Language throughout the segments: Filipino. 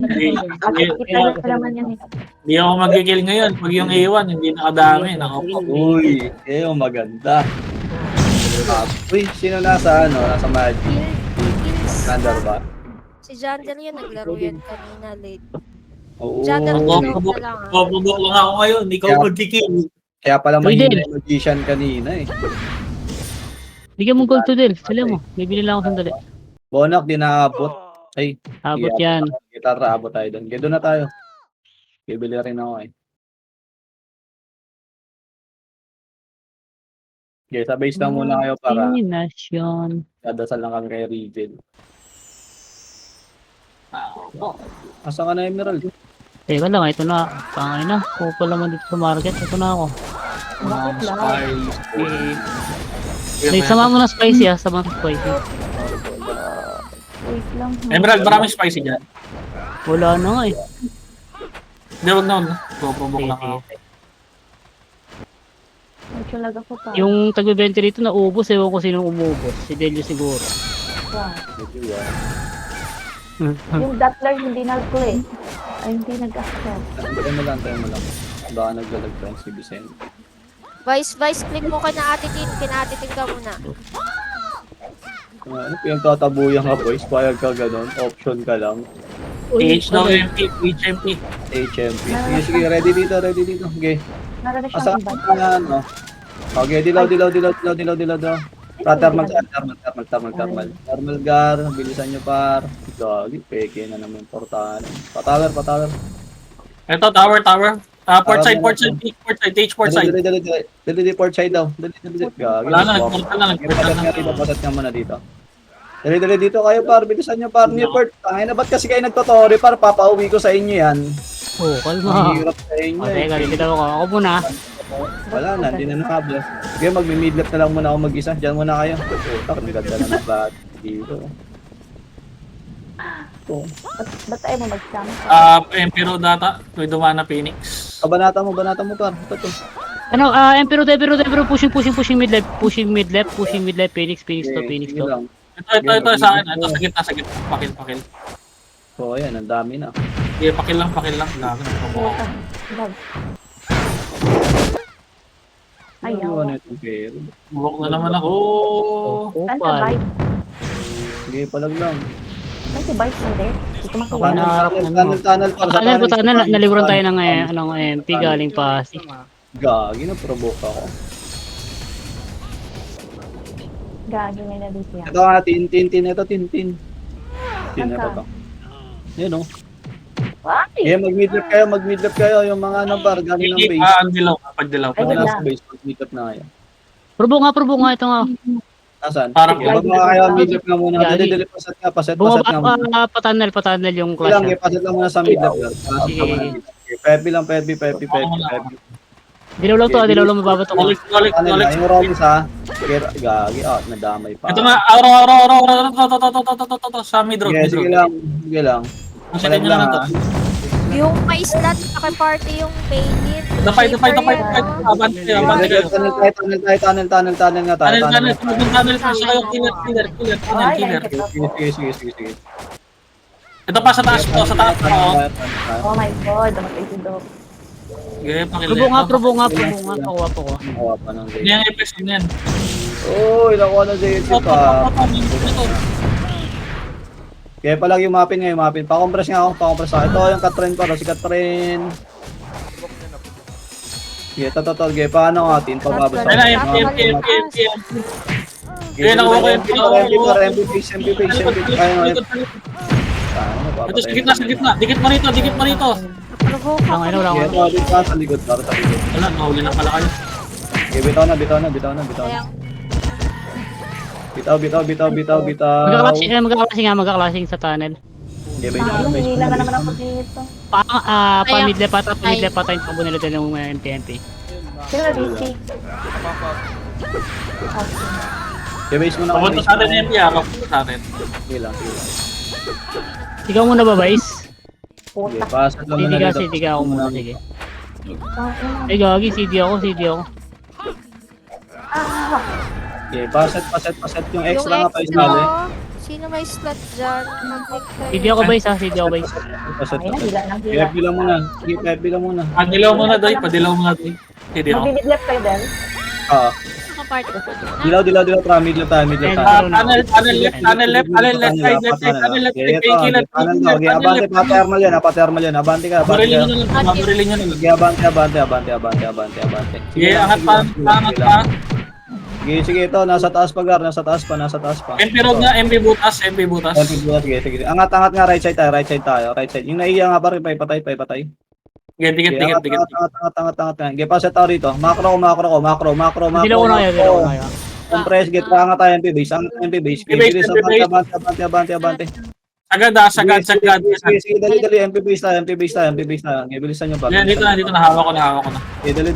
Kita pa naman yan eh. Hindi ako mag-kill ngayon. Pag yung A1, hindi nakadami. Uy, maganda. Uy, sino nasa Nasa Magic? Jander ba? Si Jander yun, naglaro yan kanina late. Oo. Jander, Bubok lang ako ngayon. Hindi ko mag-kill. Kaya pala Uy, mahina Del. yung magician kanina eh. Bigyan mo gold to Del. Sila mo. Bibili lang ako sandali. Bonak, di naabot. Ay, Abot yan. Gitarra, abot tayo doon. Doon na tayo. Bibili rin ako eh. Okay, sa base lang muna kayo para Destination. dadasal lang kami kay Rigel. Asa ka na, Emerald? Teka lang, ito na. Tangay na. Kupal naman dito sa market. Ito na ako. Wait, sama mo na spicy ah. Sama mo spicy. Wait lang. Emerald, maraming spicy dyan. Wala na nga eh. Hindi, wag na. Bubok lang ako. Medyo lag ako pa. Yung tag-20 rito naubos. Ewan ko sinong umubos. Si Delio siguro. Yung Dattler hindi nag-play. Ay, hindi nag-accept. Tayo mo lang. Baka naglalag pa si Vicente. Vice, click mo ka na atitin. Pinatitin ka muna. Ano yung tatabuyan ka boys? Payag ka ganun. Option ka lang. HWMP, HMP. HMP. Sige, ready dito. Okay. Naranas Asa siyang iba. ka ano? Okay, dilaw. Thermal. Thermal gar, bilisan nyo par. Gagi, peke na naman portahan. Patower. Ito, tower. Port side, port side. Dali, port side daw. Dali. Gagi. Wala na, nagportal na. Patat nga muna dito. Dali dito kayo par, bilisan nyo par. Near port. Tangay na, ba't kasi kayo nagtotori par? Papauwi ko sa inyo yan. Oh, kalma. Ang hirap sa inyo O, teka, dito ako. Ako muna. Wala na, hindi na nakablos. Kaya magmi-midlap na lang muna ako mag-isa. Diyan muna kayo. Putak, naganda na ng bat dito. Ba't ayaw mo mag-jump? Empiro data. May dumana Phoenix. Banata mo par. Ito to. Ano, Emperor, pushing mid left, Phoenix Sige to. lang. Ito sa akin. Ito sa gitna. Pakil. So, ayan, ang dami na. Sige, pakil lang. Lagi. Bag. Ayaw. Ano itong pero? Bubok na naman ako. Saan ka, Kupal. Bite? Sige, palag lang. Saan si Bite hindi? Hindi ko makuha. Panarap na mo. Tunnel par. Tunnel, naliburan tayo ng MP galing pa. Gagi, na-provoke ako. Gagi may nabiti yan. Ito nga, tin. Ito, tin. Tin ito to. Yan o. Why? Mag-midlap kayo. Yung mga par, galing ng base. Ang dilaw. Pagdilaw. Ay, Wala wala. sa base, mag-midlap na kayo. Probo nga, ito nga. Nasaan? Parang- Sige, mga kayo, midlap na muna. Gagi. Dali, paset nga muna. Patunnel yung Sige lang, clash. paset lang muna sa midlap. Sige. Pepe lang, Pepe. Dilaw lang mababato ko. Balik. Yung Rollins ha. Gagi, nadamay pa. Ito nga, aura. Ito. Sa midroad. Sige lang. Masalit nyo lang ito. Yung may slot, party yung painit. Fight. Abante kayo. Tunnel nga tayo. Tunnel. Siya kayo. Killer. Sige. Ito pa sa taas po. Oh my God, namatay si Doc. Sige, pakil. Probo nga. Nakuha po ko. Nakuha pa ng Hindi yan epes din yan. Uy, nakuha na JC pa. Kaya pa lang yung mapin ngayon. Pa-compress nga ako. Ito yung Katrin pa. Si Katrin. Sige, totoo. Kaya paano natin? Pababas. Ayun na, MP. Ayun, nakuha ko yung MP base. Ito sa gitna. Dikit mo rito. Provoke ako. Wala Sige, ko. ito sa likod. Wala, nahuli na pala kayo. Okay, bitaw na. Bitaw. Magkaklasing sa tunnel. Okay, Sayang, hindi lang naman ako dito. Pa-midlep pa yung tabo nila din ng MTMP. Sino na DC? Okay, base mo na. Papunta sa atin MP papunta sa atin. Sige lang. Ikaw muna ba, Vice? Okay, Puta. pasat lang muna dito. Sige ako muna, sige. Tangina. Ay, gagi, CD ako. Ah! Okay, pasat yung Yung extra nga pa extra, isali. si Sino may slot dyan? Mag-click kayo. CD ako boys ha, CD ako boys. Paset Ayun na, paset. hila ng hila. FB lang muna. Sige, FB lang muna. Padilaw muna, Doy. Padilaw muna, Doy. Hindi ako. Mabibiglas kayo din. Ah, Naka-party ko. dilaw, mid left tayo. Tunnel left side, tunnel left side. Kay Kilan. Tunnel daw. Okay, abante, pa-thermal yan. Pa-thermal yan. Abante ka, abante Barilin ka. nyo na lang. Barilin nyo na lang. Sige, abante. Sige, angat pa. Angat pa. Sige, ito. Nasa taas pa, Gar. Nasa taas pa. MP road nga, MP butas. MP butas. Sige. Angat nga, right side tayo. Right side. Yung naiiya nga pa rin, patay. Dikit. Angat. Sige, paset tayo rito. Macro. Dilaw ko na kayo. Compress, get nga tayo MP base. MP base. Bilis, abante. Sagad. Sige, dali. MP base tayo. Okay, bilisan nyo pa. Yan, dito na. Hawak ko na. Okay, dali.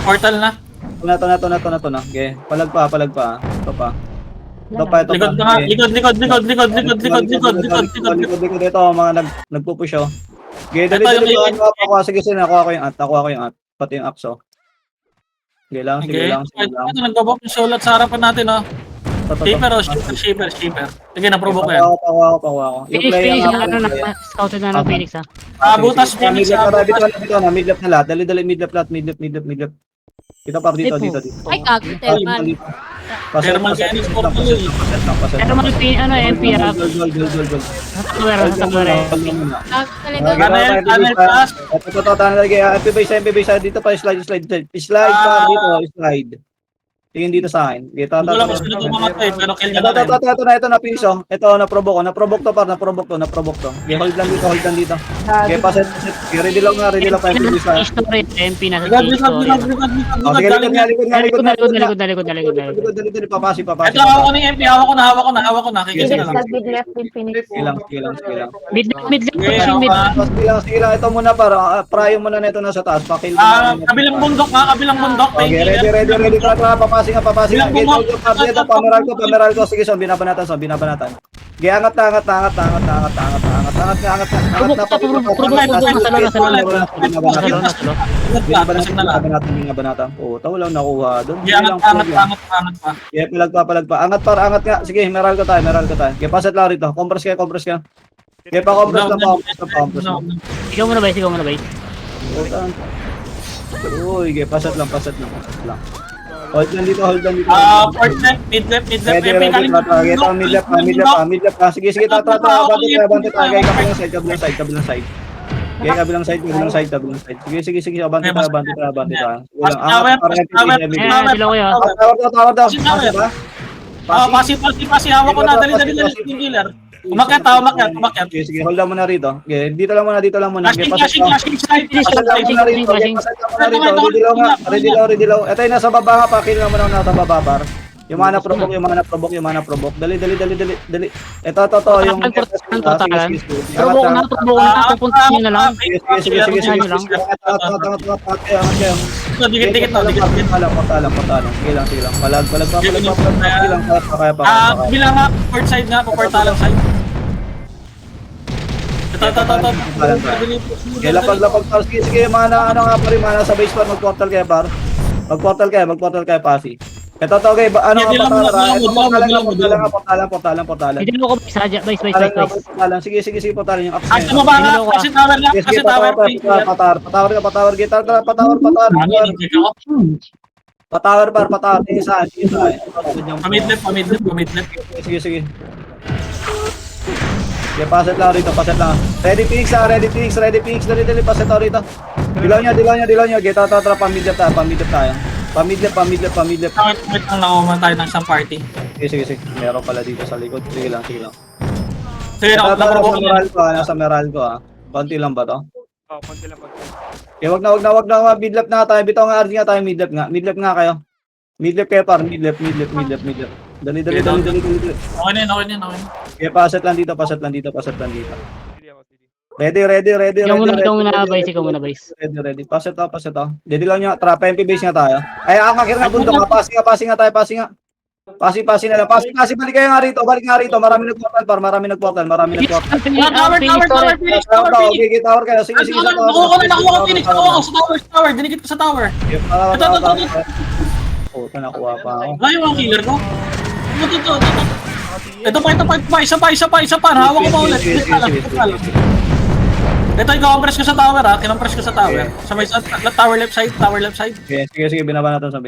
Portal na. Ito na. Okay, palag pa. Ito pa. Likod na nga. Likod. Likod. Ito, mga nagpupush, oh. Okay, dali. Ito yung- Ako, sige, nakuha ko yung at. Pati yung axo. Sige lang. Ito, nagbabok yung sulat sa harapan natin, oh. Shipper. Sige, na-provoke ko yan. Ako. Yung Phoenix, play Phoenix, ang ano na, scouted na ng Phoenix ha. Butas, Phoenix. Mid left na lahat. Dali, mid left. Kita pa dito. Ay, gago, thermal. Thermal Phoenix portal eh. Pero mag MP ha. Gol. Sa tower eh. Gago talaga. Tunnel pass. Ito, tunnel lagi. MP base dito pa, slide pa dito. Tingin dito sa akin. Hindi ko lang kung sino tumamatay, pero kill nyo na rin. Ito na piso. Ito, naprovoke to. Okay, hold lang dito. Okay, paset. Okay, ready lang pa, MP base tayo. History, MP na Likod. Sige, likod. Dali, papasi. Ito, hawak ko na yung MP. Hawak ko na. Kikisa na lang. Phoenix, mid left yung Phoenix. Sige lang. Mid Okay, pushing mid. Sige lang. Ito muna para, prayo muna nito nasa taas. Pakil. Kabilang bundok. Okay, ready. Tara, papasi nga. Dito, pameral ko. Sige, binabanatan. Okay, angat na. Binabanatan. Oh, tayo lang nakuha doon. Angat pa. Yeah, palag pa. Angat nga. Sige, meral ko tayo. Okay, paset lang rito. Compress ka. Okay, pa-compress lang. Ikaw muna ba? Uy, okay, paset lang. Hold lang dito. Port left, mid left. Ready, MP galing. ito, mid left pa. Sige, abante tayo. Kabilang side. Okay, kabilang side. Sige, abante tayo. Dilaw kayo. Tower daw. Pasi. Hawak ko na. Dali. Yung killer. Umakyat. Sige, hold lang muna rito. Okay, dito lang muna. Okay, Flashing side. pasal lang muna rito. Ready lang. Ito yung nasa baba nga pa. Kill lang muna nasa baba, par. Yung mana provoke. Dali. Ito. Yung... Provoke na, pupunta nyo na lang. Sige. Dikit na. Patalang. Sige lang. Palag pa. Kaya pa. Bilang nga, port side nga, portalang side. Ito. Okay, lapag. Sige, mana sa base par. Mag-portal kaya, pasi. Ito, okay, ano nga, portalan. Hindi mo ko base. Sige, portalan yung ups. Ay, tumaba nga, kasi tower lang, kasi tower. Patawar, gitar, patawar. Patawar, isa. Pamidlip. Sige. Okay, paset lang rito. Ready Phoenix, dali, paset lang rito. Dilaw niya, geta, pamidlip tayo. Pamidlip. Wait lang, nakuha tayo ng isang party. Sige. Meron pala dito sa likod. Sige lang. Sige, Nasa meral ko. Konti lang ba to? Konti lang. Okay, wag na. Midlap na tayo. Bitaw nga RG nga tayo. Midlap nga kayo. Midlap kayo par. Midlap. Dali. Okay na yun. Okay, paset lang dito. Ready. Ikaw muna base. Ready. Paset to. Ready lang nyo. Trapa MP base nga tayo. Ay, akakir na bundok. Pasi nga tayo. Pasi na lang. Pasi, balik nga rito. Marami nagportal. Okay, tower kayo. Sige. Nakuha ko Phoenix. Sa tower. Dinikit ko sa tower. Oh, nakuha pa ako. Ayaw ang killer ko. Ito. Ito pa, isa pa. Hawak ko pa ulit. Sige, sige, sige. Ito, i-compress ko sa tower ha. Kinompress ko sa tower. Sa may tower left side. Sige, binabanatan na.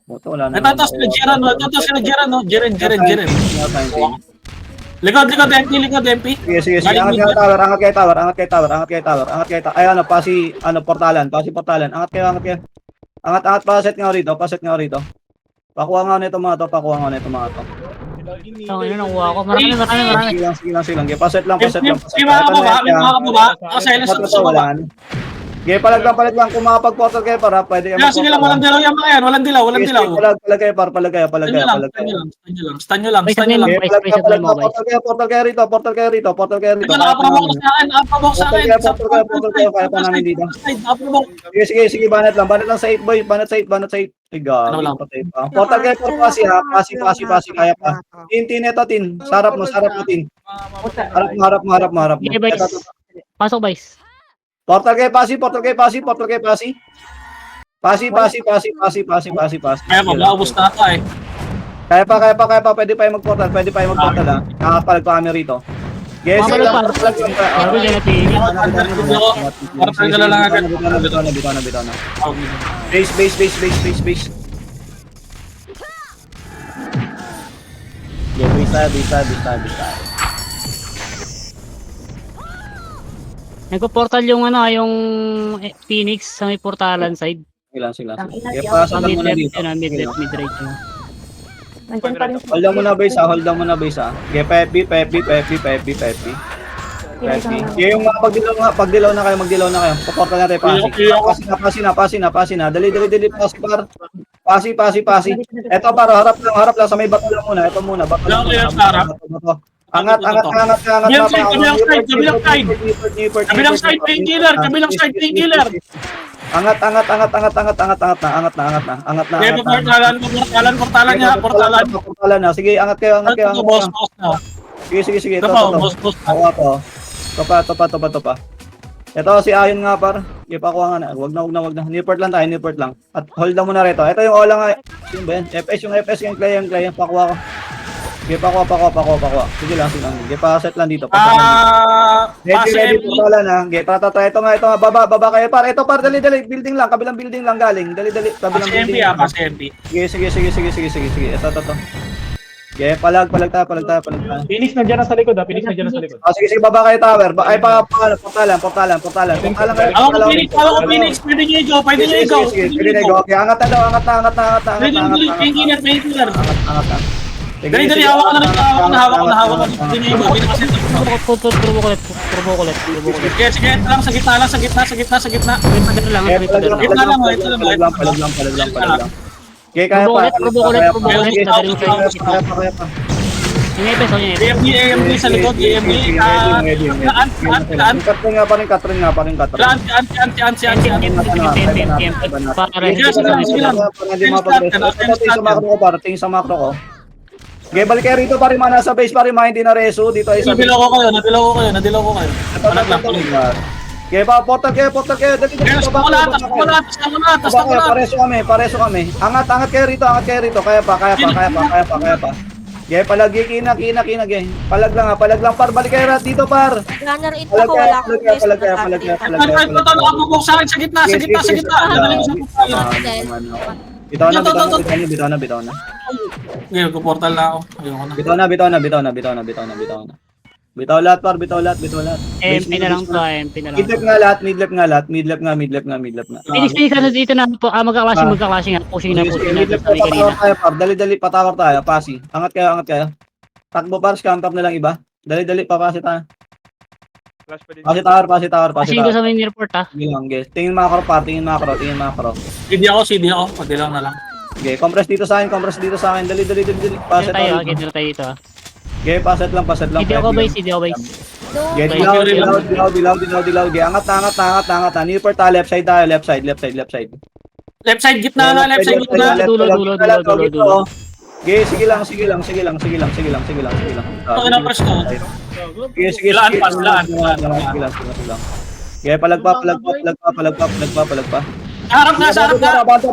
Moto, wala na. Ito, sila Jiran, no? Jiren. Likod, MP. Sige. Angat kay tower. Ay, portalan. Angat kayo. Angat, paset nga rito. Pakuha nga nito mga to. Tangina, nakuha ko. Marami. Sige lang. Paset lang. May mga kababa. Silence sa gusto ko ba? Palag lang. Kung makapag-portal kayo para, pwede kayo Sige lang, walang dilaw yung mga yan. Walang dilaw. Palag kayo. Stun nyo lang. Portal kayo rito. Ito, nakaprovoke sa akin. Nakaprovoke sa akin. Kaya pa namin dito. Sige, banat lang sa 8 boy, banat sa 8. Ay, Ano lang? patay pa. Portal kayo for pasi ha, pasi, kaya pa. Tin, sarap mo, tin. Harap mo. Okay, Vice. Pasok, Vice. Portal kayo pasi. Pasi. Kaya maubos na ito eh. Kaya pa, pwede pa yung mag-portal ha. Nakakapalag pa kami rito. Yes, Papalag pa. Bago dyan natin. Para talaga lang agad. Bitaw na. Base. Base tayo. Nagpo-portal yung Phoenix sa may portalan side. Sige lang. Ang ina, Kaya di pasan Sa mo na mid-left dito. yun, mid-right yun. Nandiyan pa rin. Hold down mo na base ha. Okay, Pepe. Yung mga pagdilaw na kayo. Supportan natin, pasi na. Dali, pasi. Eto, para harap lang sa may bato lang muna. Ito muna, bato lang Lang muna. sa harap. Angat. Kabilang side, painkiller. Angat na. Kaya portalan niya. Portalan na. Sige, angat kayo. Ito, boss na. Sige. Ito pa, boss na. Ako to. Topa. Ito si Ayon nga par. Ipakuha nga na. Wag na. Niport lang. At hold lang muna rito. Ito yung ola nga. Yun ba yan? FS yung client. Pakuha ko. Sige, pakuha. Sige lang. Sige, pa-set lang dito. Ready, portalan na. Okay, tata. Ito nga. Baba kayo par. Ito par, dali. Building lang. Kabilang building lang galing. Dali. Kabilang Pasi MP building. Pasi MP. Sige. Ito. Okay, palag tayo. Phoenix nandiyan na sa likod. Sige, baba kayo tower. Portalan kayo. Ako ko Phoenix. Pwede nyo i-go. Pwede na go. Okay, angat na daw. Painkiller. Sige, Dali, hawak na. Pwede nyo i-go. Turbo ulit. Sige, sa gitna. Palag lang. Okay, kaya pa. Turbo ulit. Kaya pa. Yung EPS, AMD sa likod. AMD. Katrin nga pa rin. Ansi. Tingin sa macro ko. Okay, balik kayo rito pa rin mga nasa base pa rin mga hindi na reso. Dito ay sa base. Nadilaw ko kayo. Palag lang. Okay, portal kayo. Dali. Atas na. Pareso kami. Angat kayo rito. Kaya pa. Okay, palagi kina. Palag lang par. Balik kayo dito par. Gunner in ako, wala akong base. Nakapubok sa akin sa gitna. Bitaw na. Ngayon, portal na ako. Ayoko na. Bitaw na. Bitaw lahat par. MP na lang to. Midlap nga. Phoenix, ano dito na po, magkaklase nga. Pushing na sabi kanina. Dali, patawar tayo. Pasi. Angat kayo. Takbo par, scam top na lang iba. Dali, papasi tayo. Pasi tower. Pushing ko sa main airport ha. Bilang, guys. Tingin macro. CD ako. Pati lang na lang. Okay, compress dito sa akin. Dali. Paset Tayo, tayo. dito tayo dito ha. Okay, paset lang. Hindi ako base. No, Get Okay. dilaw. Okay, angat. Nipper tayo, left side. Left side, gitna na. Left side, gitna. Dulo. Okay, sige lang. Ito, inapress ko. Sige. Laan pa. Okay, palag pa. Harap na. Bante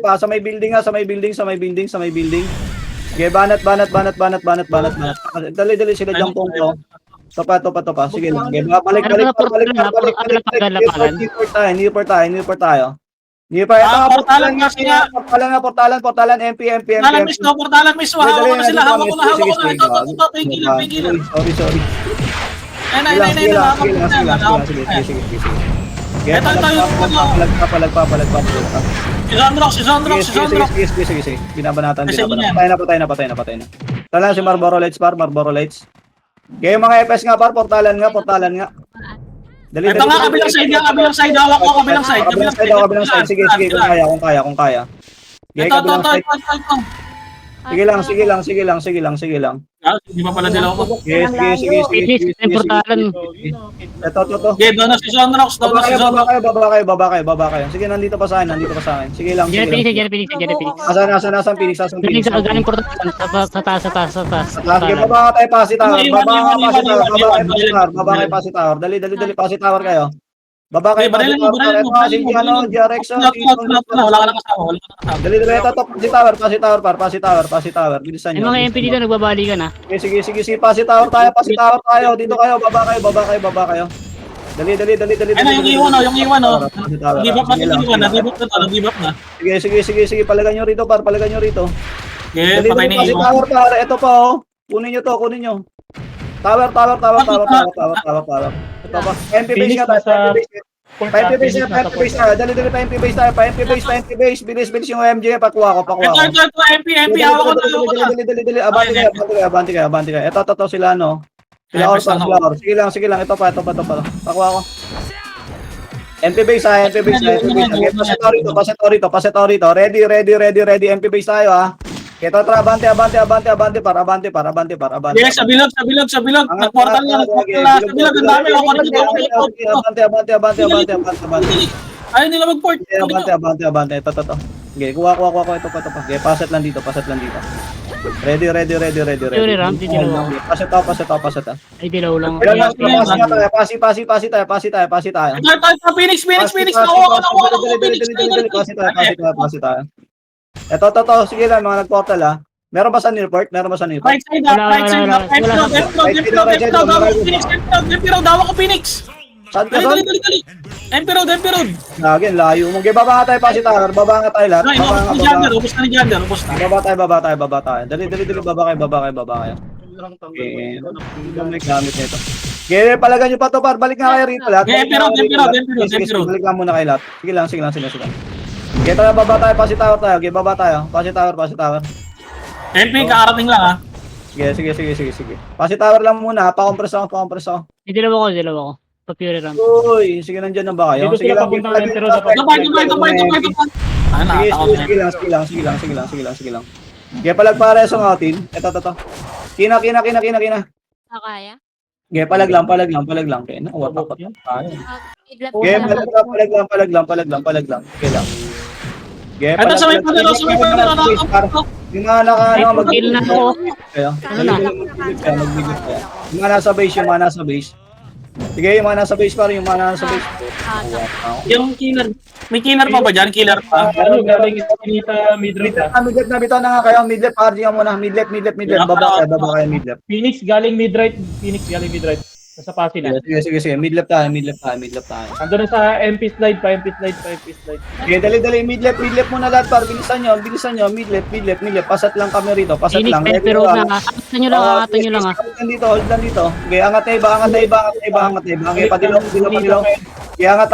pa. Sa may building. Okay, banat. Dali sila dyan pong to. Topa. Sige lang. Okay, balik. Newport tayo. Portalan kasi nga. Portalan, MP. Portalan mismo. Hawak ko na sila. Hawak ko na. Ito. Pigilan. Sorry. Ayun. Sige. Si Zondrox. Sige. Binabanatan. Patay na. Talan si Marlboro Lights. Okay, yung mga FS nga portalan nga. Dali. Ito nga, kabilang side. Hawak ko, kabilang side. Sige, kung kaya. Okay, kabilang side. Sige lang. Hindi pa pala dilaw ko. Sige. Portalan. Ito. Okay, doon na si Zondrox. Baba kayo. Sige, nandito pa sa akin. Sige lang. Diyan Phoenix. Asan Phoenix? Galing sa galing portalan sa taas. Sige, baba tayo Pasi Tower. Baba kayo Pasi Tower. Dali Pasi Tower kayo. Baba kayo Pasi Tower. Ito, si GRX. Wala ka na kasama. Dali, ito, Pasi Tower. Bilisan Yung nyo. mga MP dito nagbabalikan ha. Sige, Pasi Tower tayo. Dito kayo, baba kayo. Dali. Ayun, yung iwan. Nag-give up na. Sige, palagan nyo rito, Palagan nyo rito. Okay, Dali, patay na Pasi iwan. Tower, Ito pa, oh. Kunin nyo. Tower. Ito pa. MP base nga tayo, MP base tayo. Dali, pa MP base tayo. Pa MP base. Bilis yung OMG. Pakuha ko. Ito, MP. Hawak ko na. Dali. Abante kayo. Ito, sila, no? Sila Or. Sige lang. Ito pa. Pakuha ko. MP base tayo. Pasetorito. Ready. MP base tayo, ha? Ito, abante. Yes, sa bilog. Nag-portal na. Sa bilog, ang dami. Ako na dito. Abante. Ayaw nila mag-port. Abante. Ito. Okay, kuha ko. Ito pa. Okay, paset lang dito. Ready. Yuri Ram, di dilaw. Paset. Ay dilaw lang. Pasi tayo. Ito, Phoenix. Nakuha ko, Pasi tayo. Ito. Sige lang, mga nag-portal, ha. Meron ba sa Newport? Right side up. Emperor, dawa ko Phoenix. Saan ka Dali. doon? Emperor. Lagi, layo mo. Okay, baba nga tayo, Pasi Tower. Baba nga tayo lahat. Ay, ubos na ni Jander. Baba tayo. Dali, baba kayo. Okay. May gamit nito. Okay, palagan nyo pa to, Balik nga kayo rito lahat. Emperor. Balik lang muna kayo lahat. Sige lang. Okay, tayo, baba tayo, Pasi Tower tayo. Okay, baba tayo. Pasi Tower. MP, kakarating lang ha. Sige. Pasi Tower lang muna. Pa-compress ako. Ay dilaw ako. Pa-Fury Ram. Uy, sige, nandyan na ba kayo? Dito Sige sila lang. papunta ng Entero sa Sige lang. Sige lang. Okay, palagpare sa atin. Ito. Kina. Kaya? Okay, palag lang. Okay, nakuha pa. Idlap Okay, lang. palag lang. Okay lang. Okay, Ito sa may padalo. Yung mga Kill na ako. Magbigit kaya. Yung mga nasa base. Sige, yung mga nasa base. Yung killer. May killer pa ba dyan? Killer pa? Galing Espinita, mid-right ha. Midlap na bitaw na nga kayo. Midlap, RG ka muna. Midlap. Baba kayo, midlap. Phoenix galing mid-right. Nasa Pasig na. Sige. Midlap tayo. Ando na sa MP slide pa. Okay, dali. Midlap muna lahat, par. Bilisan nyo. Midlap. Pasat lang kami rito. Phoenix pero na. Angatan nyo lang ha. Hold lang dito. Okay, angat na iba. Okay, padilaw. Okay, angat.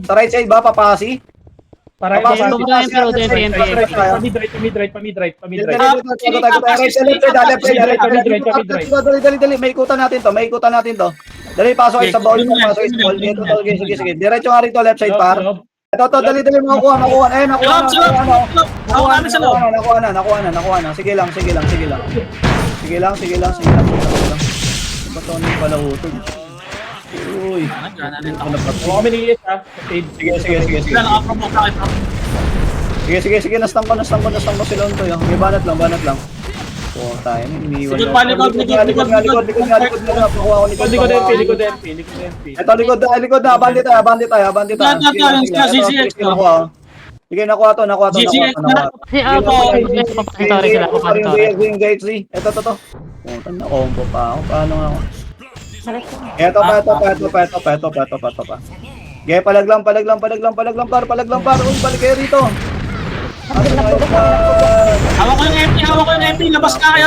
Sa right side ba, papasi? Para Papasa. Pero mid-right. Dali. May ikutan natin to. Dali, pasok kayo sa ball. Sige. Diretso nga rito, left side, par. Ito, dali, makukuha. Nakuha na. Sige lang. Bato na yung palahutog. Uy. Huwag kami ni ES ha. Sige. Sige, nastampo sila to yun. Okay, banat lang. Oo, tayo na, iniiwan Sige, lang. palikod. Likod nga, pakuha ko Likod MP. Ito, likod na, abante tayo. Sige. Sige, nakuha to. GG, Kasi papasitore sila, papasitore. Ito. Puta na, combo pa ako. Paano nga ako? Sarap ko. Ito pa. Gaya, palaglang, par. Uy, balik kayo rito. Hawak ko yung MP. Labas na kayo.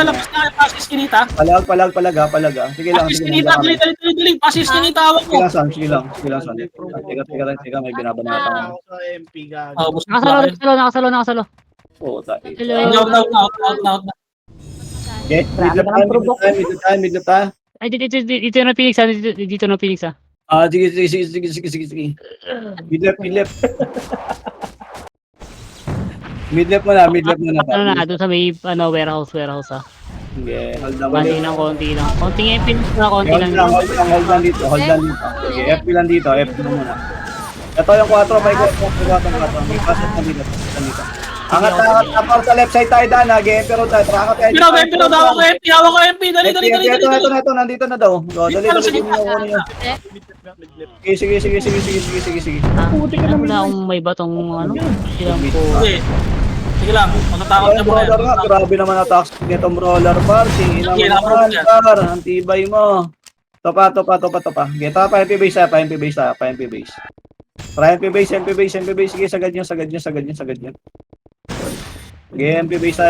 Pasis kinita. Palag ha. Sige lang. Pasis kinita. Dali. Pasis kinita. Hawak ko. Sige lang, San. Teka, may binabanatan ako. Gusto ko Nakasalo. Oo, tayo. Out. Okay, midlap tayo. Ay, dito na Phoenix, dito na Phoenix, ah. Sige. Midlap. Midlap mo na Ano na, doon sa may, warehouse, ah. Sige, hold lang Bali ulit. ng konti lang. Konting MP na, konti lang. Hold lang dito. Sige, FP lang dito, FP lang muna. Ito yung 4, may 4. May pasok na dito. Angat, tapos sa left side tayo daan, Emperor tayo. Angat tayo. Pero hawak ko MP. Dali. Ito, nandito na daw. Dali. Sige. Alam mo na kung may batong, silang po. Sige lang. Matatakot na po Roller nga, grabe naman attacks nitong roller par. Tingin naman par, ang tibay mo. Topa. Geta pa MP base. Sige, sagad nyo. Sige, MP base.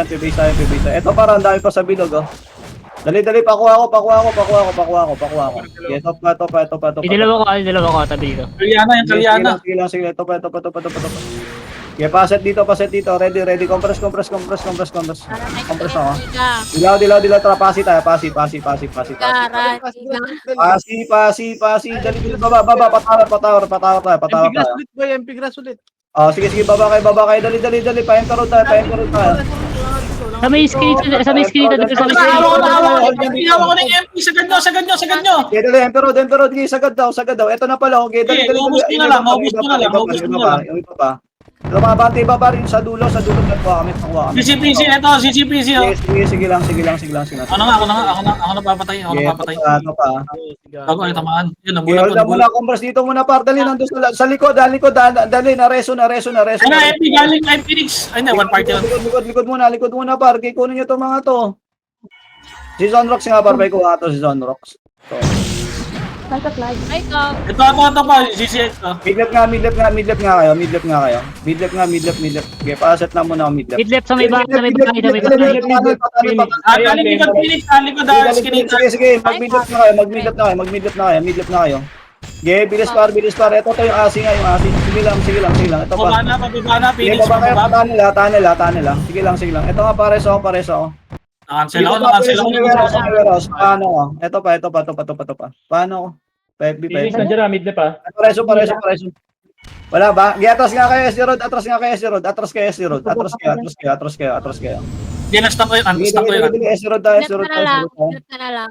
Ito para ang dami pa sa bilog, oh. Dali, pakuha ko. Sige, topa. Dalawa ko, tabi dito. Kalyana. Sige, topa. Sige, paset dito. Ready. Compress ako. Dilaw, tara, pasi tayo. Pasi. Pasi. Dali, baba, patawar tayo. MP grass ulit. Sige, baba kayo. Dali. Pa-emperor tayo. Sa may screen dito, sa may screen. Hawak ko ng MP. Sagad nyo. Okay, dali, emperor. Sige, sagad daw. Ito na pala. Okay, dali. Ubus mo na lang. Yung iba pa. Lumabati ba rin sa dulo nagkuha kami. CCPC. Sige lang. Ako na papatay. Ito pa. Ako ay tamaan. Yun, Hold na muna, compress dito muna par. Dali, nandun sa likod. Dali, nareso. MP galing kay Phoenix. Ay, hindi, one party lang. Likod muna par. Kunin nyo itong mga to. Si Zonrox nga par. May kuha to si Zonrox. Nagka-flag. Ay, ka. Ito pa. GCX. Midlap nga kayo. Okay, pa-set na muna ako midlap. Midlap sa may bahay, Likod Phoenix. Likod kinita. Sige, mag-midlap na kayo. Okay, bilis par. Ito yung asi nga, Sige lang. Ito pa. Pababa na. Sige, Phoenix. baba kayo, tanila. Sige lang. Ito nga, pares ako. Nakancel ako. Paano ko? Ito pa. Paano ko? Phoenix nandiyan na, midlap pa. Pareso. Wala ba? Atras nga kayo, S-Rod. Atras kayo. Yan, na-stop ko yun. S-Rod tayo, Midlap ka na lang. Midlap ka na lang.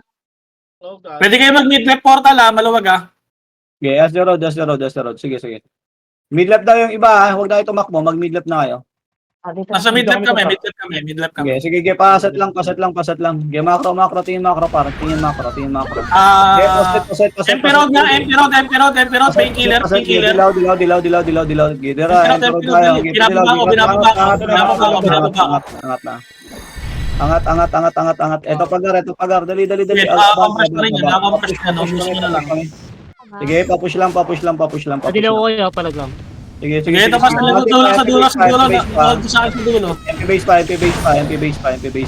Pwede kayo mag-midlap portal maluwag Okay, S-Rod. Sige. Midlap daw yung iba, huwag na kayo tumakbo, mag-midlap na kayo. Nasa midlap kami. Sige, paset lang. Okay, macro, tingin macro. Paset. Emperor, painkiller. Dilaw. Gidera, Binababa Angat. Ito pagar. Dali. Sige, papush lang. Dilaw ko kayo, palag lang. Sige. Ito pa sa dulo. Sa dulo. MP base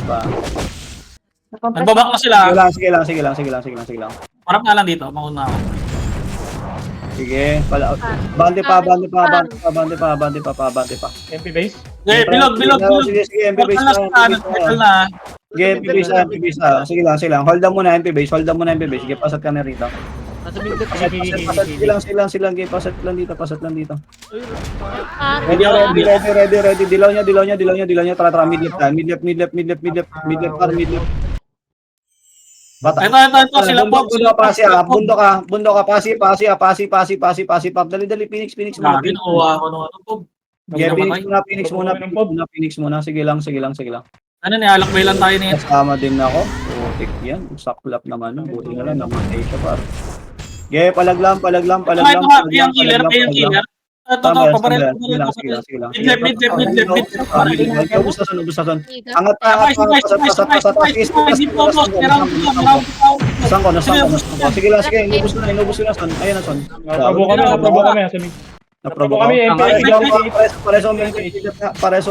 pa. Nagbabak na sila. Sige lang. Parang nga lang dito. Mauna ako. Sige, bante pa. MP base. Bilog. Sige, MP base na. Sige, MP base na. Sige lang. Hold on muna MP base. Sige, pasat ka na rito. Pasat lang. Pasat lang dito. Ready. Dilaw niya. Tara, midlap. Bata. Ito. Sila po. Bundo ka. Pasi. Dali, Phoenix muna. Grabe, nakuha ako nung ano. Phoenix muna. Sige lang. Ano, nialakbay lang tayo niya. Kasama din ako. Putik yan. Saklap naman. Buti na lang. Namatay siya par. Okay, palag lang. Yung killer. Pabaril. Sige lang, sige lang, sige lang. Mid left. Ubus na son. Angat pa, pasat. Saan ko, nasaan ko. Sige lang, sige, inubos ko na son. Ayan na son. Naprobo kami, sa mid. Naprobo kami, MP. Pareso.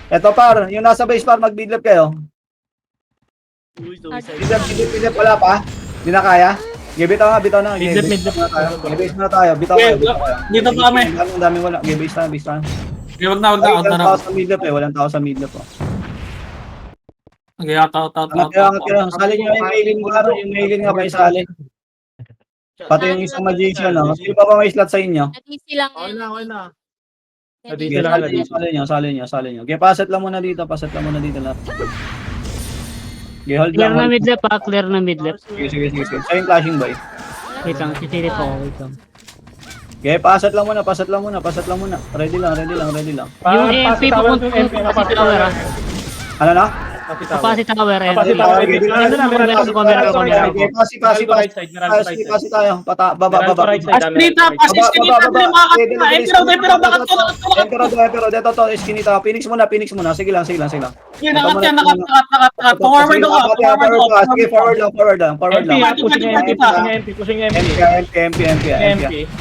Eto par, yung nasa base par, mag-bidlap kayo. Bidlap, wala pa? Hindi na kaya? Bitaw na. Mid-lap. Base na tayo, bitaw na. Dito pa kami. Ang dami wala. Base na. Wag na. Walang tao sa midlap eh, walang tao sa midlap. Okay, out. Angat kayo. Sali nyo yung mailing mo, yung mailing nga pa isali. Pati yung isang magician, no? Sino pa ba may slot sa inyo? Nadisi lang yan. Nadisi lang. Sali nyo. Okay, paset lang muna dito lahat. Okay, hold Clear na lang. mid left ha, clear na mid left. Sige. Sa'yo yung flashing boy. Wait lang, sisilip ako, wait lang. Okay, paset lang muna. Ready lang. Yung AMP papunta sa tower ha. Ano na? Kapasi tower eh. Kapasi tower. Pasi tayo. Baba. Asprita, pasiskinita, pero bakit Pero dito to, iskinita. Phoenix muna. Sige lang. Yun, nakat. Forward ako. Sige, forward lang. Pushing MP. MP.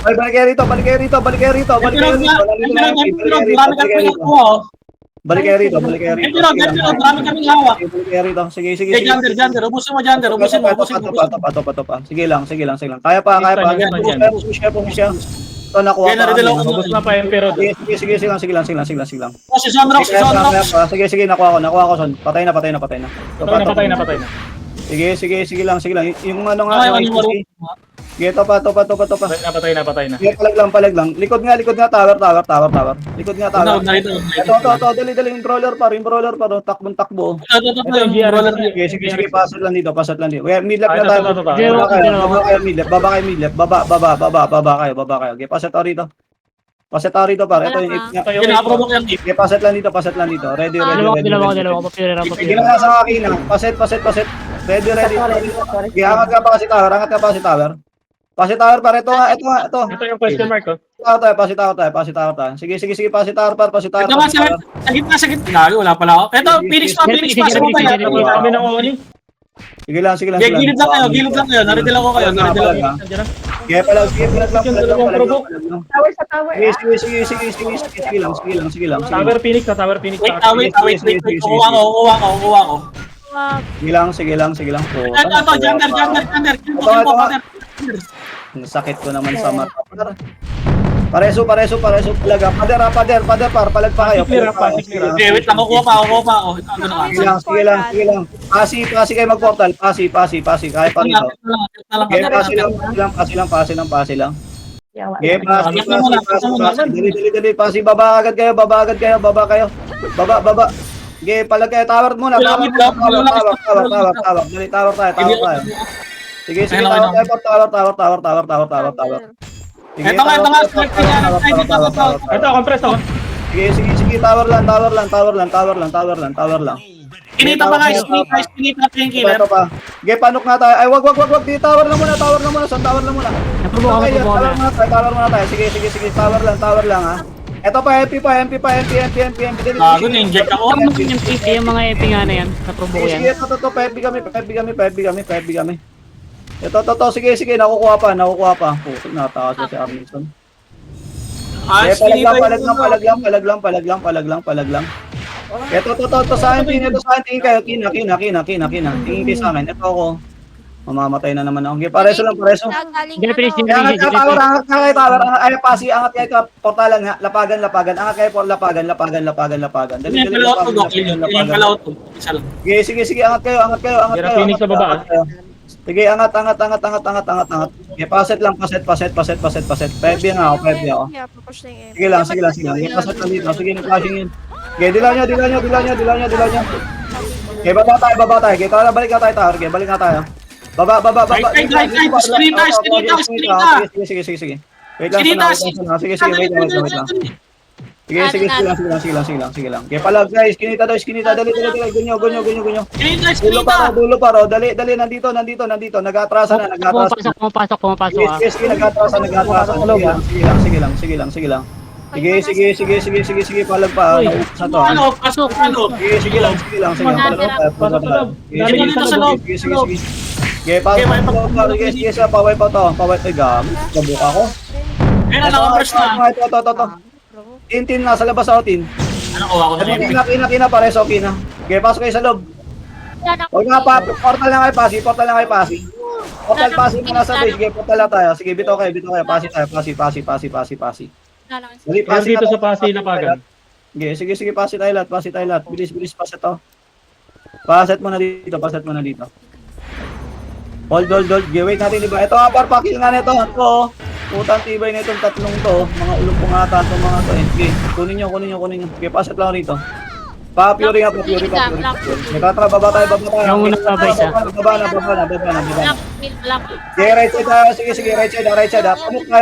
Balik kayo rito. Balik kayo rito. Marami kaming hawak. Balik kayo rito. Sige. Jander. Ubusin mo, Jander. Topa. Sige lang. Kaya pa. Push siya. Ito, nakuha pa. Ubus na pa MP Rod. Sige lang. Si Sonrox. Sige, nakuha ko. Son. Patay na. Patay na. Sige lang. Yung ano nga. Sige, topa. Patay na. Sige, palag lang. Likod nga, tower. Likod nga, tower. Ito, dali, yung brawler pa, takbo. Sige, pasat lang dito. Kaya midlap na tayo. Baba kayo midlap. Baba kayo. Okay, pasat rito. Pare. Ito yung ip. Pinaprovoke yung Okay, pasat lang dito. Ready. Dalawa ko, papira. Ginawa sa akin, paset. Ready. Okay, angat ka pa si tower. Pasi tower pare, ito nga. Ito yung question mark ko. Pasi tower tayo. Sige, pasi tower. Ito nga, sa gitna. Wala pala ako. Ito, Phoenix pa. Sa mo ba yan? Nakita kami ng Oni. Sige lang. Gilid lang kayo. Naridil ako kayo. Sige pala lang. Tower sa tower. Sige lang. Tower Phoenix. Wait. Kuha ko. Sige lang. Ito, Jander. Ang sakit ko naman sa mata. Pareso talaga. Pader, palag pa kayo. Okay, wait lang. Kukuha pa ako. Ito, ano nga. Sige lang. Pasi kayo mag-portal. Pasi. Kaya pa rito. Game, pasi lang. Yawa. Game, pasi. Dali. Pasi, baba agad kayo. Baba. Game, palag kayo. Tower muna. Tower. Dali, tower tayo. Sige, tower. Ito nga. Ito, compress ako. Sige, tower lang. Kinita pa nga. Kinita pa yung killer. Ito pa. Okay, panok na tayo. Ay, wag. Di, tower lang muna. Son, tower lang muna. Naprobo ako. Tower muna tayo. Sige. Tower lang ha. Ito pa, MP. Bago, na-inject ako. Yung mga EP nga na yan, naprobo ko yan. Sige, ito, PFB kami. Ito, sige, nakukuha pa. Puto, natakas na si Armington. Palag lang. Ito, sa akin, tingin kayo, kina. Tingin kayo sa akin, ito ako. Mamamatay na naman ako. Okay, pareso. Finish. Angat kayo, tower. Ay, pasi, angat kayo ka, portalan nga, lapagan. Angat kayo po, lapagan. Dali, Yung palaot ko. Isa lang. Sige, angat kayo. Phoenix sa baba. Sige, angat. Okay, paset. Pwede nga ako. Sige lang. Paset lang dito. Sige, flashing yun. Okay, dilaw nyo. Okay, baba tayo. Okay, balik na tayo, tower. Okay, balik na tayo. Baba. Skinita. Sige. Wait lang. Sige, wait lang. Sige, sige, sige lang. Okay, palag guys, kinita, dali, gunyo. Dulo pa, dali, nandito, nag-atrasa na. Pumapasok ah. Sige, nag-atrasa. Sige lang. Sige, palag pa. Naubos na to. Pasok. Sige lang. Pasok sa loob. Dali Dito sa loob. Sige, paway pa to. Ay, gabi. Kabuka ko. Ayun na, naka-burst na. Ito. Tin, nasa labas ako, Tin. Ano, kuha ko na yun. Kina, pares, okay na. Okay, pasok kayo sa loob. Huwag nga pa, portal lang kayo, pasi. Portal, pasi muna sa base. Sige, portal lang tayo. Sige, bito kayo. Pasi tayo, pasi. Dali, Dito na sa pasi na pagan. Sige, pasi tayo lahat. Bilis, paset to. Paset mo na dito. Hold. Okay, wait natin, diba? Ito nga, parpakil nga nito. Ito, putang tibay na itong tatlong to. Mga ulong po nga ito, mga to. Okay, kunin nyo. Okay, paset lang rito. Pa-pure. Nagkatra, baba tayo. Yung unang babay siya. Baba na. Black. Okay, right side tayo. Sige, right side. Panok.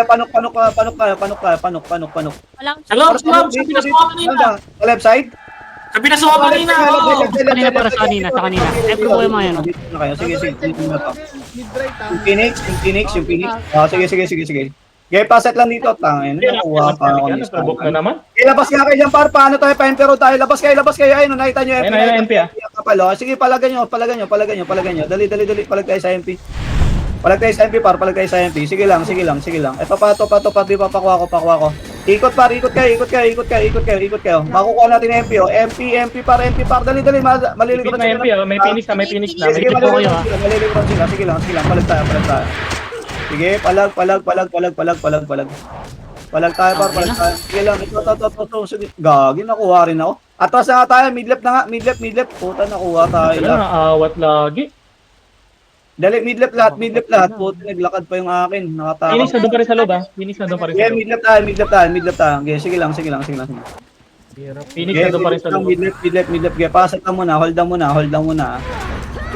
Walang Sa loob, sa pinasuha kanina. Sa left side? Sa pinasuha kanina. oo. Kanina para sa kanina. Eh, pero yung mga yan. Dito na kayo. Sige. Dito na to. Yung Phoenix. Sige. Okay, paset lang dito. Tangin. Nakuha pa ako. Nagpabok na naman. Labas nga kayo dyan, par. Paano tayo? Pa-empero tayo. Labas kayo. Ayun, nakita nyo. Ayun, MP, ah. Sige, palagan nyo. Dali. Palag tayo sa MP. Palag tayo sa MP. Sige lang. Ito pa. Di pa pakuha ko. Ikot kayo. Makukuha natin yung MP, oh. MP par. Dali. Maliliguran May MP, may Phoenix na. Sige, maliliguran sila. Sige lang. Palag tayo. Sige, palag. Palag tayo, par. Sige lang. Ito. Sige. Gagi, nakuha rin ako. Atras na nga tayo. Midlap na nga. Midlap. Puta, nakuha tayo. Wala na, awat lagi. Dali, midlap lahat. Puta, naglakad pa yung akin. Nakatakot. Phoenix na doon pa rin sa loob, ha? Phoenix na doon pa rin sa Yeah, loob. midlap tayo. Okay, sige lang. Phoenix Okay, na doon pa rin sa loob. midlap. Okay, pasat na muna. Hold lang muna.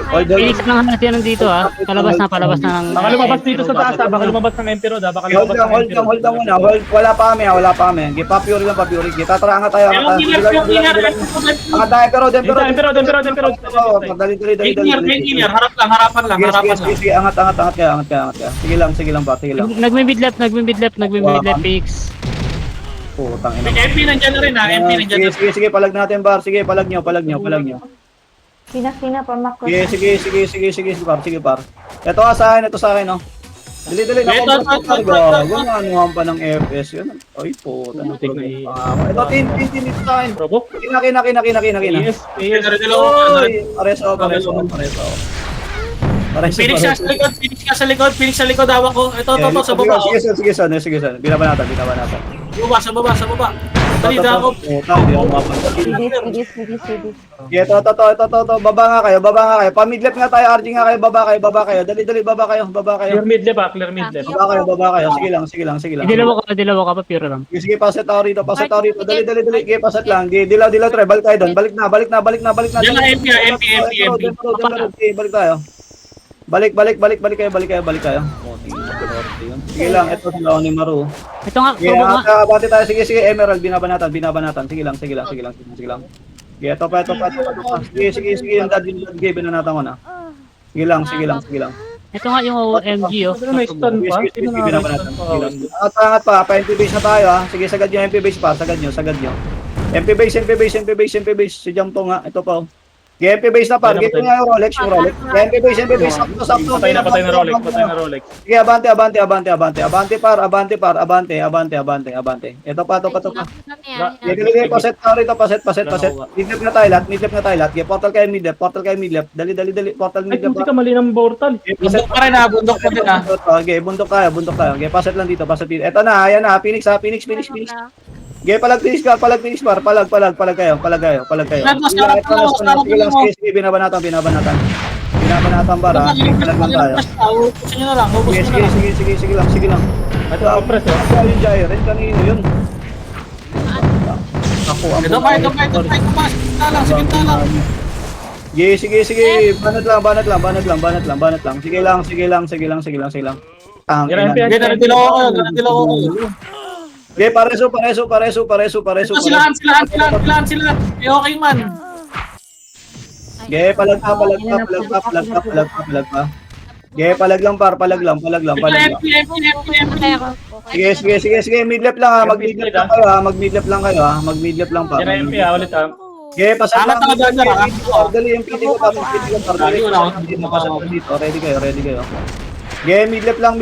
Phoenix lang natin nandito ah. Palabas na ng... Baka lumabas dito sa taas, ha? Baka lumabas ng Emperor, ha? Baka lumabas ng Hold Emperor. lang muna. Wala pa kami. Okay, pa-pure lang. Okay, tatra, angat tayo. Yung healer. Angat tayo, pero Emperor. Main healer. Harapan lang. Sige, angat kayo. Sige lang, pa. Nagme-midlap, Phoenix. Putang ina. MP nandiyan na rin ha. MP nandiyan na rin. Sige, palag natin, bar. Sige, palag nyo. Sina, pamakot. Sige, par. Ito sa akin, no. Dali, gumagawa pa ng FPS yun. Ay, puta. Butik na Ito, tin dito sa akin. Robo? Kina. Yes. Oy, pareso. Phoenix sa likod. Hawak ko. Ito, sa baba. Sige, son. Binaban natin. Sa baba. Dali ako. Sidis. Ito. Baba nga kayo. Pamidlap nga tayo, RG nga kayo. Baba kayo. Dali, baba kayo. Clear midlap, ha? Clear midlap. Baba kayo. Sige lang. Dilaw ka pa, pure lang. Sige, paset ako rito. Dali. Sige, paset lang. Dilaw, tre. Balik tayo doon. Balik na. Yan na MP. Balik tayo. Balik kayo. Sige lang, ito sila ni Maru. Ito nga, Sige, abante tayo. Sige, Emerald, binabanatan. Sige lang. Sige, ito pa. Sige, yung dad game, binanatan ko na. Sige lang. ito nga yung OMG oh. Ano may stun pa? Sige, binabanatan. Angat pa, pa-MP base na tayo ha. Sige, sagad yung MP base pa, sagad nyo. MP base, si Jamto nga, ito pa. MP base na pa, gito nga yung Rolex. MP base, sakto. Patay na Rolex. Sige, abante. Ito pa. Dili, paset. Midlap na tayo lahat. Portal kayo midlap. Dali. Portal Ay, midlap. hindi ka mali ng portal. Bundok pa rin ha. Bundok pa din ha. Okay, bundok tayo. Okay, paset lang dito. Ito na, ayan na. Phoenix. Okay, palag Phoenix bar. Palag kayo. Sige, binabanatan bar ha. Palag lang tayo. Ubusin nyo na lang. Sige lang. Ito ang press, ha? Ito yung Jairen, kanino yun? Ako, ang Ito pa. Sige lang. Sige. Banat lang. Sige lang. Yan, MP. Ganun din ako. Okay, pareso. Ito silahan. Eh, okay man. Okay, palag pa. Okay, palag lang. Sige, mid-left lang ha, mag-mid-left lang kayo ha, mag-mid-left lang pa. Yan na MP ulit Okay, pasal lang. Angat na dyan, Dali, yung PT ko pa, dito. Ready kayo. Okay, mid-left nga.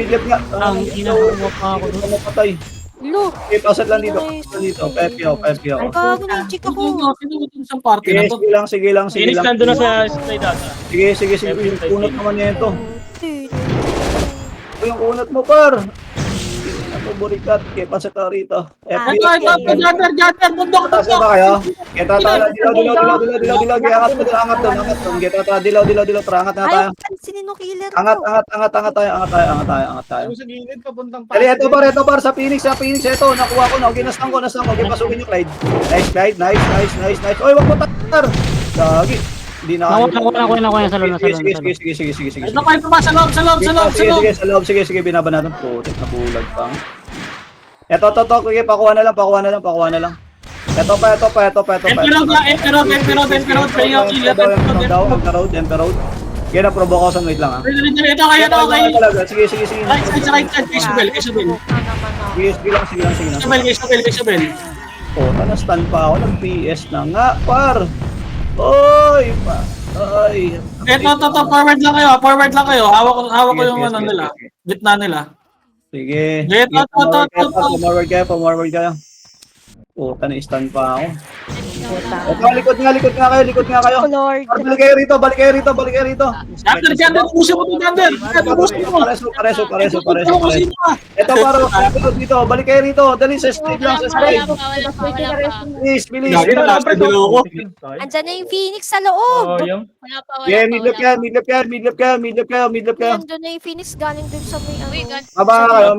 Ang ginagawa pa ako doon. Napatay. Lo. Okay, pasal lang dito. Pepio. Gago na yung chick ako. Sino isang party na to? Sige lang. Phoenix nandun na sa slide ata. Sige, yung kunot naman nito. Yung kunot mo, par. Ako, burikat. Okay, pasal ka rito. Ito, Jatter, bundok. Tasa ba kayo? Kita tala, dilaw, angat doon. Kita tala, dilaw, angat na tayo. Ay, sinino killer ko? Angat tayo. Sa gilid, papuntang Dali, ito par, sa Phoenix, ito, nakuha ko na, ginastan ko, okay, pasukin yung Clyde. Nice. Oy, wag mo takar! Gagi. Hindi na Nakuha sa loob. Sige. Ito kayo pa, sa loob. Sige, binaba natin. Putik na bulag pang. Ito, okay, pakuha na lang. Ito pa. Emperor, player killer. Emperor. Kaya na-provoke ako sa wait lang ha. Ito kayo. Sige. Right side, kay Isabel. Sige lang. Oh, tanastan pa ako, nag-PS na nga, par. Ay. Ito, forward lang kayo. Hawak ko yung ano nila. Gitna nila. Sige. Ito. Forward kayo. Oh, tana-stand pa ako. Ito, likod nga kayo. Oh, Lord. Balik kayo rito. Jander, puso mo to, Jander. Pareso. Ito, para dito, balik kayo rito. Dali, sa straight lang. Bilis. Andyan na yung Phoenix sa loob. Yeah, mid-lap kayo. Andyan na yung Phoenix galing dun sa may ano. Baba nga kayo,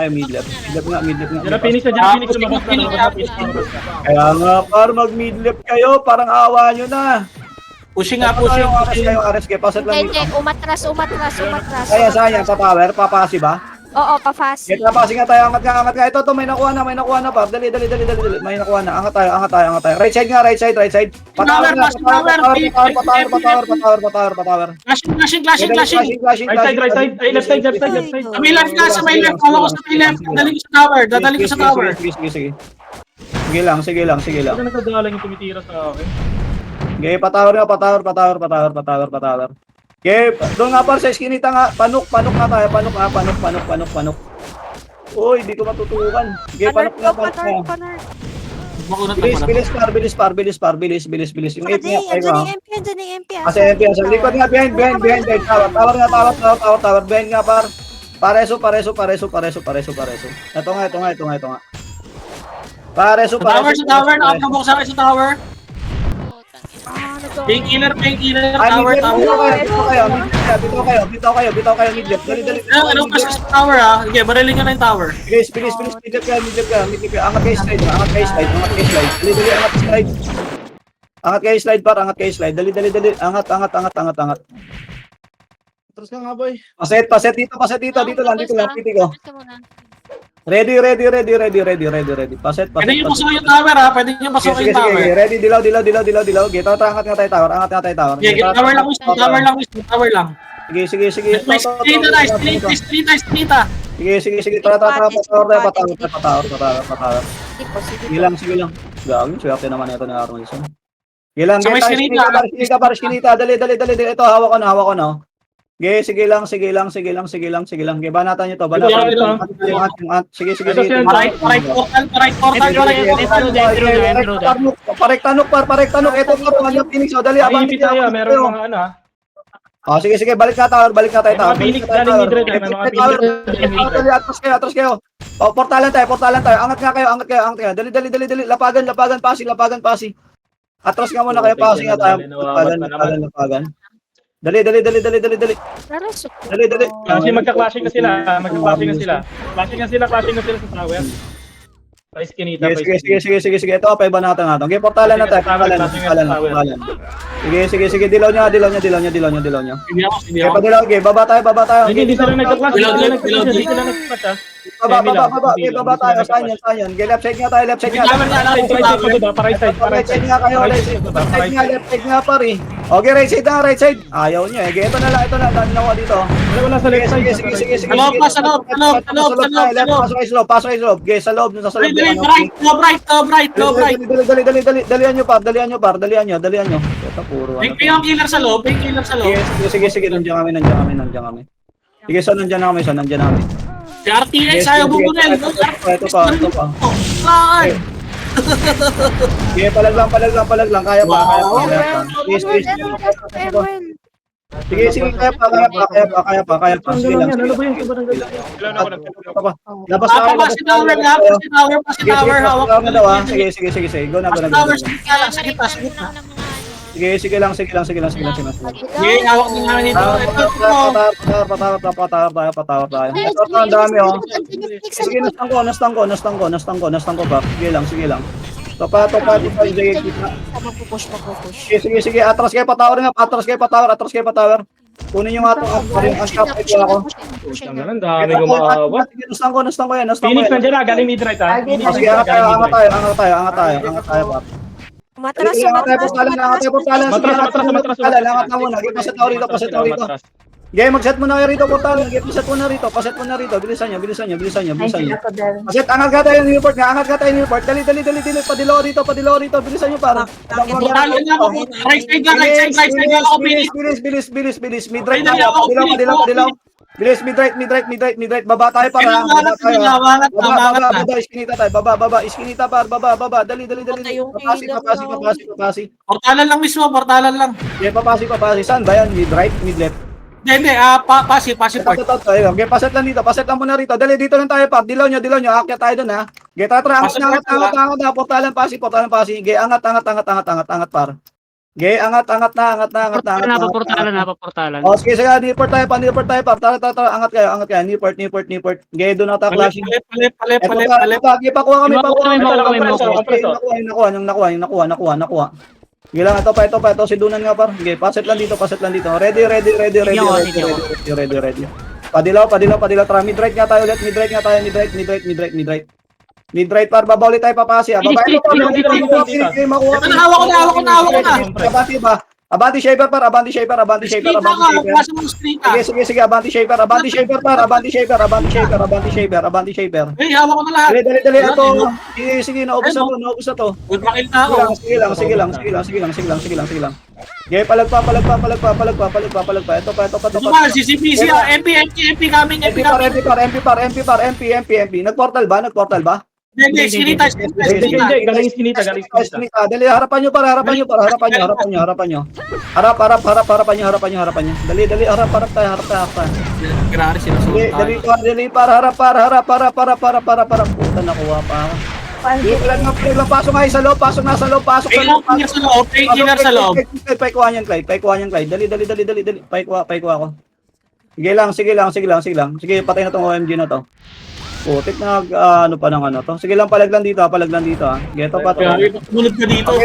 mid-lap. Mid-lap nga. Yan na Phoenix na dyan. Phoenix lumabas na. Kaya nga, par, mag-mid-lap kayo, parang awa nyo na. Pushing. Ares kayo, pasat lang Hindi, dito. umatras. Sayang, pa-power, papasi ba? Oo, pa-fast. Ito, papasi nga tayo, angat nga. Ito, may nakuha na, par. Dali. May nakuha na, angat tayo. Right side. Patower. Flashing. Right side. Ay, left side. May left ka, sa may left. Hawak ko sa may left. Dadali ko sa tower. Sige. Sige lang. Ano nagdadalang yung tumitira sa akin? Okay, patower. Okay, doon nga par sa iskinita nga, panok nga tayo, panok. Uy, di ko matutukan. Okay, panok nga. Bilis par. Yung 8 nga, tayo nga. Andyan na yung MP. Kasi MP, sa likod nga, behind, tower nga, behind nga par. Pareso. Ito nga. Pareso. Tower, nakaprobok sa akin sa tower. Painkiller, tower. Bitaw kayo, mid-left. Dali. Anong kasi sa tower ha? Sige, barilin ka na yung tower. Bilis, mid-left ka. Angat kayo slide. Dali, angat kayo slide, par. Dali. Angat. Atras ka nga, boy. Paset dito lang, piti ko. Ready. Paset. Pwede nyo pasukin yung tower ha? Pwede nyo pasukin yung tower. Sige. Ready, dilaw. Gito, angat nga tayo tower. Sige, tower lang. Sige. May street. Sige. Tara. Patower. Sige lang. Gagawin, swerte naman ito ng Arnolson. Sige lang, Sa may skinita. Dali. Ito, hawak ko na. Sige lang. Banatan nyo to. Sige. Right portal. Parek tanok. Ito po, yung Phoenix. Dali, Ay, abang ipit tayo. Meron mga ano ha. Sige. Balik na tayo. May mga Phoenix galing mid-red. May mga Phoenix. Dali, atras kayo. Portalan tayo. Angat nga kayo. Dali. Lapagan, pasi. Atras nga muna kayo, pasi nga tayo. Lapagan. Dali. Kasi magka-clashing na sila. Clashing na sila sa tower. Sa iskinita. Sige. Ito, paiba natin. Okay, portalan na tayo. Portalan. Sige. Dilaw niya. Hindi ako. Okay, baba tayo. Hindi sila nagka-clash. Hindi sila nagka-clash ha. Baba tayo. Saan yan? Left side nga tayo, left side nga. Right side pababa, pa right side. Right side nga kayo, right side nga pare. Okay, right side na, right side. Ayaw niya eh. Ito na, dami na ako dito. Wala sa left side. Sige. Sa loob. Pasok kayo sa loob. Okay, sa loob, nasa loob. Top right. Dalian nyo, par. Dalian nyo. Ito, puro May killer sa loob. Sige, nandiyan kami. Sige, so nandiyan na kami. Si RTX ayaw bubunel. Ito pa. Ay! Sige, palag lang. Kaya pa. Sige, kaya pa. Sige lang. Labas na kayo. Si tower. Hawak ko na. Sige. Go na. Tower, sa gitna. Sige lang. Okay, hawak din namin ito. Patawar tayo. Ito, ang dami oh. Sige, nastang ko ba? Sige lang. Topa. Magpupush. Sige. Atras kayo patawar. Kunin yung atong ang top ay ako. Ang dami gumawa. Nastang ko yan. Phoenix nandiyan na, galing mid-right ha. Sige, angat tayo. Matras. Angat na muna. Paset tayo rito. Okay, mag-set mo na kayo rito, portalan. Okay, paset mo na rito. Bilisan nyo. Ako din. Paset, angat ka tayo ng report. Dali. Padilaw rito. Bilisan nyo para. Right side lang ako, Phoenix. Bilis. Mid-right na. Padilaw. Bilis, mid-right. Baba tayo para. Baba. Iskinita tayo. Baba. Iskinita par. Baba. Dali. Papasi. Portalan lang mismo. Okay, papasi. Saan ba yan? Mid-right, mid-left. Hindi, passive part. Okay, paset lang muna rito. Dali, dito lang tayo, par. Dilaw nyo. Akyat tayo dun, ha. Okay, angat na. Portalan pasi. Okay, angat, par. Okay, angat na. Napaportalan. O, sige, niport tayo, par. Tara, angat kayo. Niport. Okay, doon ata clashing. Palip. Pakuha kami. Kami. Nakuha. Sige lang, ito pa. Si Dunan nga, par. Okay, paset lang dito. Ready. Padilaw. Tara, mid-right nga tayo ulit. Mid-right, par. Baba ulit tayo papasi. Babae mo, hawak ko na. Abante ba? Abante shaper, par. Sige, abante shaper, par. Abante shaper. Hey, hawak ko na lahat. Dali, ito. Sige, naubos na to. Good makil na ako. Sige lang. Okay, palag pa. Ito pa. CCPC, MP coming. MP par. Nag-portal ba? Hindi, sinita. Galing skinita. Dali, harapan nyo. Harapan nyo. Dali, harap tayo. Grabe sila. Dali, harap. Puta, nakuha pa ako. Palag lang, pasok nga sa loob. Killer sa loob. Paikuha niyan, Clyde. Dali. Paikuha ko. Sige lang. Sige, patay na tong OMG na to. Putik na ano pa ng ano to. Sige lang, palag lang dito ha. Geto pa to. Tulad ka dito.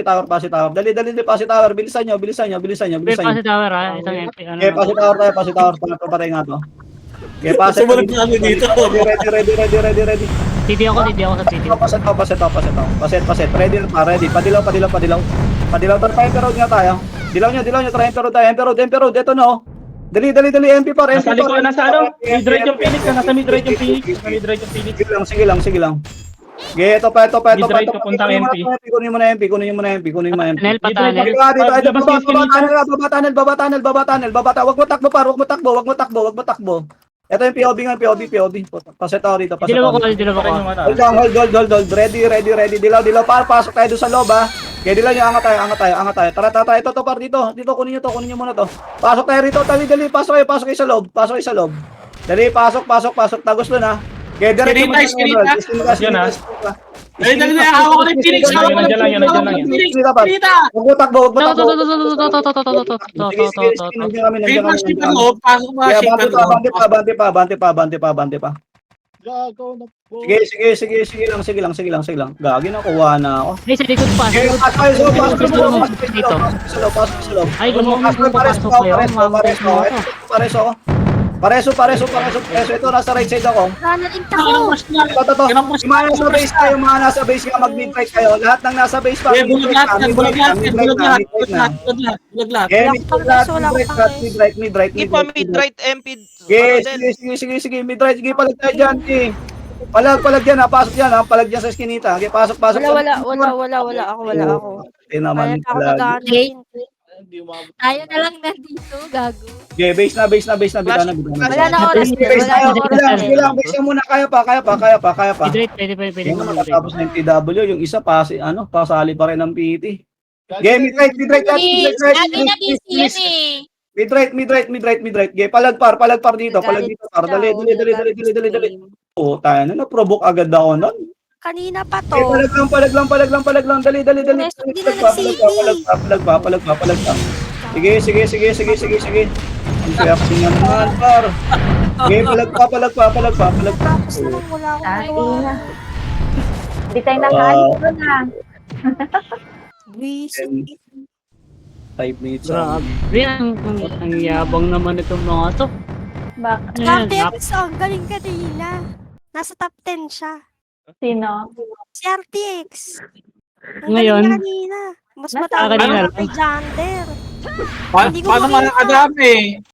Pasi tower. Dali, pasi tower. Bilisan nyo. Pasi tower ha. Isang MP. Okay, pasi tower. Patay nga to. Okay, pasi. Sumunod na kami dito. Ready. TD ako sa TD. Paset. Ready. Padilaw. Try road nga tayo. Dilaw nyo. Try road. Ito no. Dali, MP par. Nasa likod, nasa ano? Mid-right yung Phoenix. Nasa mid-right yung Phoenix. Sige lang. Okay, ito pa. Mid-right papuntang MP. Kunin mo na MP. Tunnel. Baba tunnel. Wag mo takbo. Ito yung POV. Paset ako dito. Dilaw ako. Hold. Ready. Dilaw. Pasok tayo doon sa loob, ha. Okay, dilaw nyo. Angat tayo. Tara. Ito par dito. Kunin nyo muna to. Pasok tayo rito. Dali. Pasok kayo sa loob. Dali, pasok. Tagos doon, ha. Okay, Dali, hawak ko na yung Phoenix. Yan lang. Huwag mo takbo. Pasok mga shipper. Abante pa. Sige lang. Gagi na, kuha na ako. Ay, sa likod pa. Pasok sa loob. Ay, gumawa mo pasok kayo. Pares ako. Pareso. Ito, nasa right side ako. Running Ilang ako. push na. Ito. Ilang push Yung mga nasa base kayo, mga nasa base ka, mag-mid-right kayo. Lahat ng nasa base pa, Eh, bulag lahat yan, bulag lahat yan, bulag lahat, mid-right bulag na. lahat, bulag lahat, bulag lahat. Yeah, Wala akong mid-right. Sige pa, mid-right, MP. Yes, Ano din? sige, mid-right. Sige, palag tayo dyan, eh. Palag dyan, ha. Pasok dyan, ha. Palag dyan sa skinita. Okay, pasok. Wala ako. Naman, Kaya ako palag. nag-aanin. Tayo na lang nandito, gago. Okay, base na. Bitaw na. Wala na oras. Base Wala na oras. Sige lang, base na muna. Kaya pa. Pwede Yung mo nakatapos ng TW, yung isa pasali pa rin ng PT. Game, mid-right. Mid-right. Game, palagpar dito, par. Dali. Oo, tayo na, na-provoke agad ako nun. Kanina pa to. Okay, palag lang. Dali. Hindi na Palagpa. Sige. Ang saya kasi nga naman, par. Okay, palagpa. Tapos na lang, wala akong Dati magawa. na. Hindi tayo nakaalis ko na. Wisit. 5 minutes. Grabe, ang yabang naman itong mga to. Bakit? Ayan, RTX, ang galing kanina. Nasa top 10 siya. Sino? Si RTX. Ang Ngayon? galing kanina. Mas Nasa matapos kanina na lang. kay Jander. Paano makakadami?